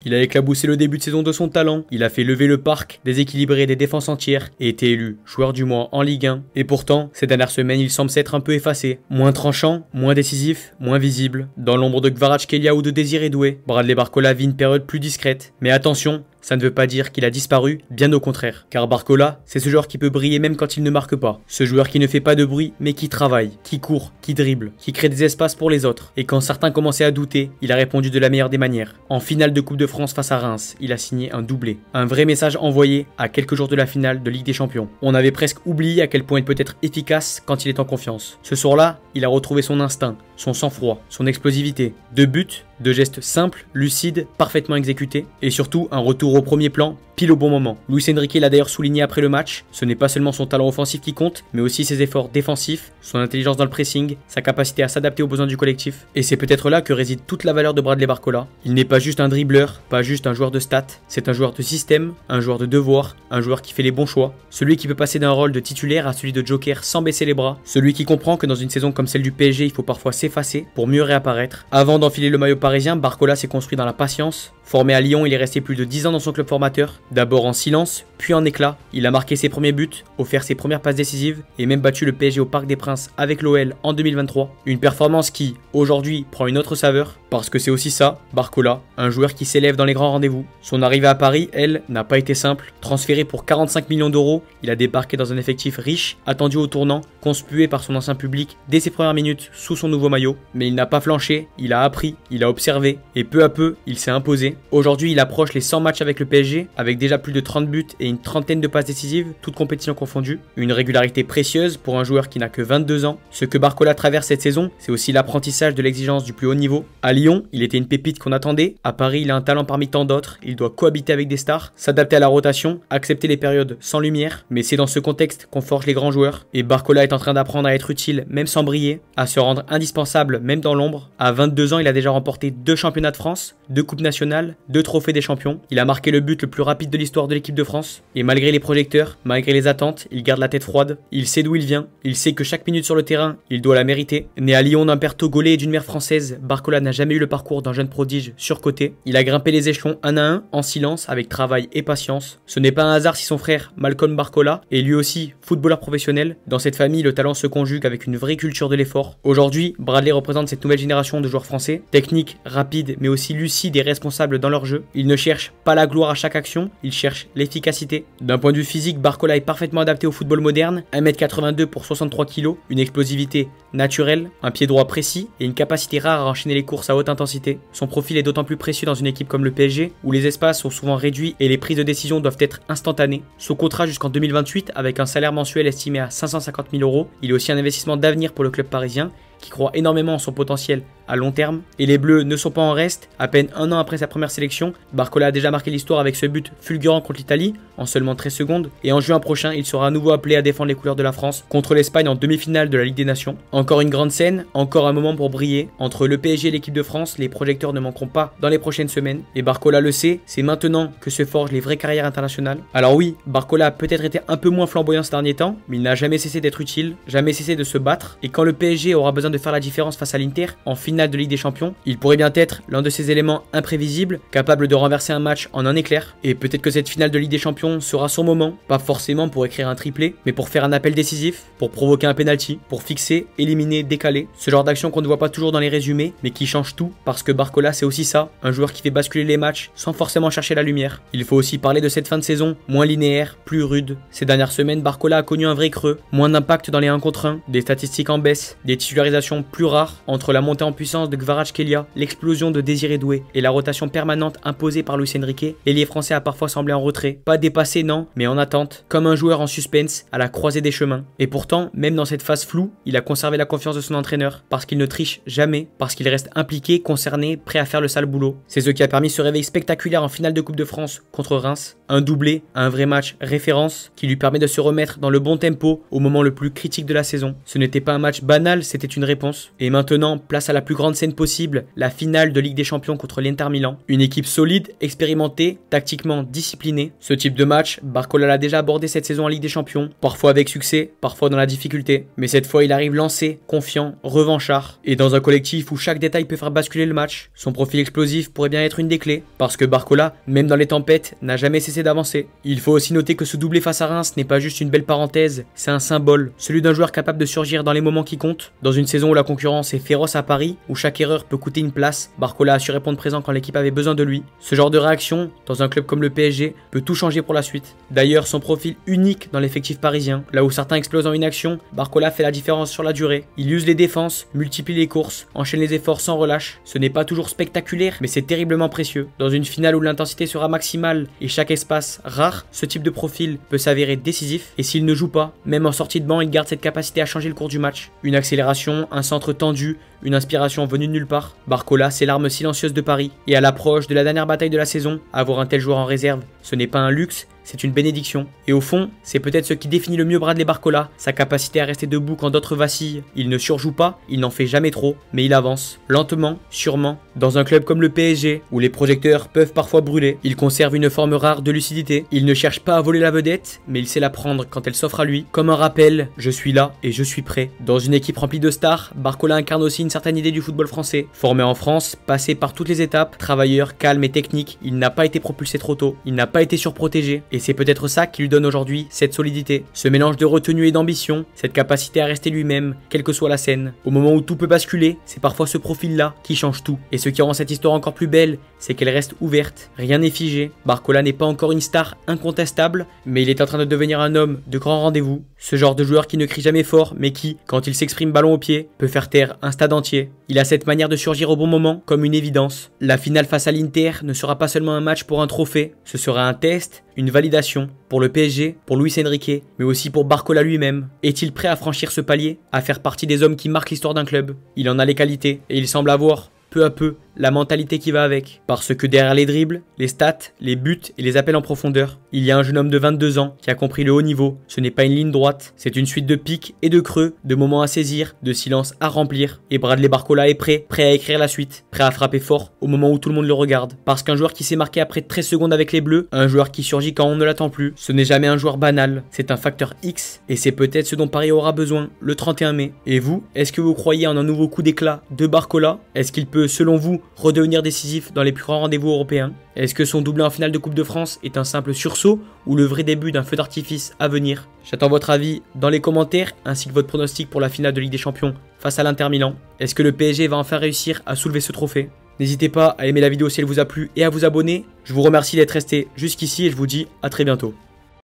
Il a éclaboussé le début de saison de son talent, il a fait lever le parc, déséquilibré des défenses entières et été élu joueur du mois en Ligue 1. Et pourtant, ces dernières semaines, il semble s'être un peu effacé. Moins tranchant, moins décisif, moins visible. Dans l'ombre de Kvaratskhelia ou de Désiré Doué, Bradley Barcola vit une période plus discrète. Mais attention, ça ne veut pas dire qu'il a disparu, bien au contraire. Car Barcola, c'est ce joueur qui peut briller même quand il ne marque pas. Ce joueur qui ne fait pas de bruit, mais qui travaille, qui court, qui dribble, qui crée des espaces pour les autres. Et quand certains commençaient à douter, il a répondu de la meilleure des manières. En finale de Coupe de France face à Reims, il a signé un doublé. Un vrai message envoyé à quelques jours de la finale de Ligue des Champions. On avait presque oublié à quel point il peut être efficace quand il est en confiance. Ce soir-là, il a retrouvé son instinct, son sang-froid, son explosivité. 2 buts, 2 gestes simples, lucides, parfaitement exécutés. Et surtout, un retour au premier plan, pile au bon moment. Luis Enrique l'a d'ailleurs souligné après le match, ce n'est pas seulement son talent offensif qui compte, mais aussi ses efforts défensifs, son intelligence dans le pressing, sa capacité à s'adapter aux besoins du collectif. Et c'est peut-être là que réside toute la valeur de Bradley Barcola. Il n'est pas juste un dribbleur, pas juste un joueur de stats, c'est un joueur de système, un joueur de devoir, un joueur qui fait les bons choix, celui qui peut passer d'un rôle de titulaire à celui de joker sans baisser les bras, celui qui comprend que dans une saison comme celle du PSG, il faut parfois s'effacer pour mieux réapparaître. Avant d'enfiler le maillot parisien, Barcola s'est construit dans la patience. Formé à Lyon, il est resté plus de 10 ans dans son club formateur, d'abord en silence, puis en éclat. Il a marqué ses premiers buts, offert ses premières passes décisives et même battu le PSG au Parc des Princes avec l'OL en 2023. Une performance qui, aujourd'hui, prend une autre saveur, parce que c'est aussi ça, Barcola, un joueur qui s'élève dans les grands rendez-vous. Son arrivée à Paris, elle, n'a pas été simple. Transféré pour 45 millions d'euros, il a débarqué dans un effectif riche, attendu au tournant, conspué par son ancien public dès ses premières minutes sous son nouveau maillot. Mais il n'a pas flanché, il a appris, il a observé, et peu à peu, il s'est imposé. Aujourd'hui, il approche les 100 matchs avec le PSG, avec déjà plus de 30 buts et une trentaine de passes décisives, toutes compétitions confondues. Une régularité précieuse pour un joueur qui n'a que 22 ans. Ce que Barcola traverse cette saison, c'est aussi l'apprentissage de l'exigence du plus haut niveau. À Lyon, il était une pépite qu'on attendait. À Paris, il a un talent parmi tant d'autres. Il doit cohabiter avec des stars, s'adapter à la rotation, accepter les périodes sans lumière. Mais c'est dans ce contexte qu'on forge les grands joueurs. Et Barcola est en train d'apprendre à être utile, même sans briller, à se rendre indispensable, même dans l'ombre. À 22 ans, il a déjà remporté 2 championnats de France, 2 coupes nationales, 2 trophées des champions. Il a marqué le but le plus rapide de l'histoire de l'équipe de France. Et malgré les projecteurs, malgré les attentes, il garde la tête froide. Il sait d'où il vient. Il sait que chaque minute sur le terrain, il doit la mériter. Né à Lyon d'un père togolais et d'une mère française, Barcola n'a jamais eu le parcours d'un jeune prodige surcoté. Il a grimpé les échelons un à un, en silence, avec travail et patience. Ce n'est pas un hasard si son frère, Malcolm Barcola, est lui aussi footballeur professionnel. Dans cette famille, le talent se conjugue avec une vraie culture de l'effort. Aujourd'hui, Bradley représente cette nouvelle génération de joueurs français, techniques, rapides, mais aussi lucides et responsables dans leur jeu. Il ne cherche pas la gloire à chaque action, il cherche l'efficacité. D'un point de vue physique, Barcola est parfaitement adapté au football moderne, 1m82 pour 63 kg, une explosivité naturelle, un pied droit précis et une capacité rare à enchaîner les courses à haute intensité. Son profil est d'autant plus précieux dans une équipe comme le PSG, où les espaces sont souvent réduits et les prises de décision doivent être instantanées. Son contrat jusqu'en 2028, avec un salaire mensuel estimé à 550 000 euros, il est aussi un investissement d'avenir pour le club parisien, qui croit énormément en son potentiel à long terme. Et les Bleus ne sont pas en reste. À peine un an après sa première sélection, Barcola a déjà marqué l'histoire avec ce but fulgurant contre l'Italie en seulement 13 secondes. Et en juin prochain, il sera à nouveau appelé à défendre les couleurs de la France contre l'Espagne en demi-finale de la Ligue des Nations. Encore une grande scène, encore un moment pour briller. Entre le PSG et l'équipe de France, les projecteurs ne manqueront pas dans les prochaines semaines. Et Barcola le sait, c'est maintenant que se forgent les vraies carrières internationales. Alors oui, Barcola a peut-être été un peu moins flamboyant ces derniers temps, mais il n'a jamais cessé d'être utile, jamais cessé de se battre. Et quand le PSG aura besoin de faire la différence face à l'Inter en finale de Ligue des Champions, il pourrait bien être l'un de ces éléments imprévisibles, capable de renverser un match en un éclair. Et peut-être que cette finale de Ligue des Champions sera son moment, pas forcément pour écrire un triplé, mais pour faire un appel décisif, pour provoquer un penalty, pour fixer, éliminer, décaler. Ce genre d'action qu'on ne voit pas toujours dans les résumés, mais qui change tout, parce que Barcola c'est aussi ça, un joueur qui fait basculer les matchs sans forcément chercher la lumière. Il faut aussi parler de cette fin de saison, moins linéaire, plus rude. Ces dernières semaines, Barcola a connu un vrai creux, moins d'impact dans les 1 contre 1, des statistiques en baisse, des titularisations plus rares. Entre la montée en puissance de Kvaratskhelia, l'explosion de Désiré Doué et la rotation permanente imposée par Luis Enrique, l'ailier français a parfois semblé en retrait. Pas dépassé non, mais en attente, comme un joueur en suspense à la croisée des chemins. Et pourtant, même dans cette phase floue, il a conservé la confiance de son entraîneur, parce qu'il ne triche jamais, parce qu'il reste impliqué, concerné, prêt à faire le sale boulot. C'est ce qui a permis ce réveil spectaculaire en finale de Coupe de France contre Reims. un doublé, un vrai match référence qui lui permet de se remettre dans le bon tempo au moment le plus critique de la saison. Ce n'était pas un match banal, c'était une réponse. Et maintenant, place à la plus grande scène possible, la finale de Ligue des Champions contre l'Inter Milan. Une équipe solide, expérimentée, tactiquement disciplinée. Ce type de match, Barcola l'a déjà abordé cette saison en Ligue des Champions, parfois avec succès, parfois dans la difficulté. Mais cette fois, il arrive lancé, confiant, revanchard. Et dans un collectif où chaque détail peut faire basculer le match, son profil explosif pourrait bien être une des clés. Parce que Barcola, même dans les tempêtes, n'a jamais cessé d'avancer. Il faut aussi noter que ce doublé face à Reims n'est pas juste une belle parenthèse, c'est un symbole, celui d'un joueur capable de surgir dans les moments qui comptent. Dans une saison où la concurrence est féroce à Paris, où chaque erreur peut coûter une place, Barcola a su répondre présent quand l'équipe avait besoin de lui. Ce genre de réaction, dans un club comme le PSG, peut tout changer pour la suite. D'ailleurs, son profil unique dans l'effectif parisien, là où certains explosent en une action, Barcola fait la différence sur la durée. Il use les défenses, multiplie les courses, enchaîne les efforts sans relâche. Ce n'est pas toujours spectaculaire, mais c'est terriblement précieux. Dans une finale où l'intensité sera maximale et chaque espace rare, ce type de profil peut s'avérer décisif. Et s'il ne joue pas, même en sortie de banc, il garde cette capacité à changer le cours du match. Une accélération, un centre tendu, une inspiration venue de nulle part. Barcola, c'est l'arme silencieuse de Paris. Et à l'approche de la dernière bataille de la saison, avoir un tel joueur en réserve, ce n'est pas un luxe, c'est une bénédiction. Et au fond, c'est peut-être ce qui définit le mieux Bradley Barcola, sa capacité à rester debout quand d'autres vacillent. Il ne surjoue pas, il n'en fait jamais trop, mais il avance, lentement, sûrement. Dans un club comme le PSG, où les projecteurs peuvent parfois brûler, il conserve une forme rare de lucidité. Il ne cherche pas à voler la vedette, mais il sait la prendre quand elle s'offre à lui. Comme un rappel, je suis là et je suis prêt. Dans une équipe remplie de stars, Barcola incarne aussi une certaine idée du football français. Formé en France, passé par toutes les étapes, travailleur, calme et technique, il n'a pas été propulsé trop tôt, il n'a pas été surprotégé. Et c'est peut-être ça qui lui donne aujourd'hui cette solidité, ce mélange de retenue et d'ambition, cette capacité à rester lui-même, quelle que soit la scène. Au moment où tout peut basculer, c'est parfois ce profil-là qui change tout. Et ce qui rend cette histoire encore plus belle, c'est qu'elle reste ouverte, rien n'est figé. Barcola n'est pas encore une star incontestable, mais il est en train de devenir un homme de grand rendez-vous. Ce genre de joueur qui ne crie jamais fort, mais qui, quand il s'exprime ballon au pied, peut faire taire un stade entier. Il a cette manière de surgir au bon moment, comme une évidence. La finale face à l'Inter ne sera pas seulement un match pour un trophée, ce sera un test, une validation pour le PSG, pour Luis Enrique, mais aussi pour Barcola lui-même. Est-il prêt à franchir ce palier, à faire partie des hommes qui marquent l'histoire d'un club? Il en a les qualités, et il semble avoir, peu à peu, la mentalité qui va avec. Parce que derrière les dribbles, les stats, les buts et les appels en profondeur, il y a un jeune homme de 22 ans qui a compris le haut niveau. Ce n'est pas une ligne droite, c'est une suite de pics et de creux, de moments à saisir, de silences à remplir. Et Bradley Barcola est prêt à écrire la suite, prêt à frapper fort au moment où tout le monde le regarde. Parce qu'un joueur qui s'est marqué après 13 secondes avec les Bleus, un joueur qui surgit quand on ne l'attend plus, ce n'est jamais un joueur banal, c'est un facteur X. Et c'est peut-être ce dont Paris aura besoin le 31 mai. Et vous, est-ce que vous croyez en un nouveau coup d'éclat de Barcola? Est-ce qu'il peut, selon vous, redevenir décisif dans les plus grands rendez-vous européens? Est-ce que son doublé en finale de Coupe de France est un simple sursaut ou le vrai début d'un feu d'artifice à venir? J'attends votre avis dans les commentaires ainsi que votre pronostic pour la finale de Ligue des Champions face à l'Inter Milan. Est-ce que le PSG va enfin réussir à soulever ce trophée? N'hésitez pas à aimer la vidéo si elle vous a plu et à vous abonner. Je vous remercie d'être resté jusqu'ici et je vous dis à très bientôt.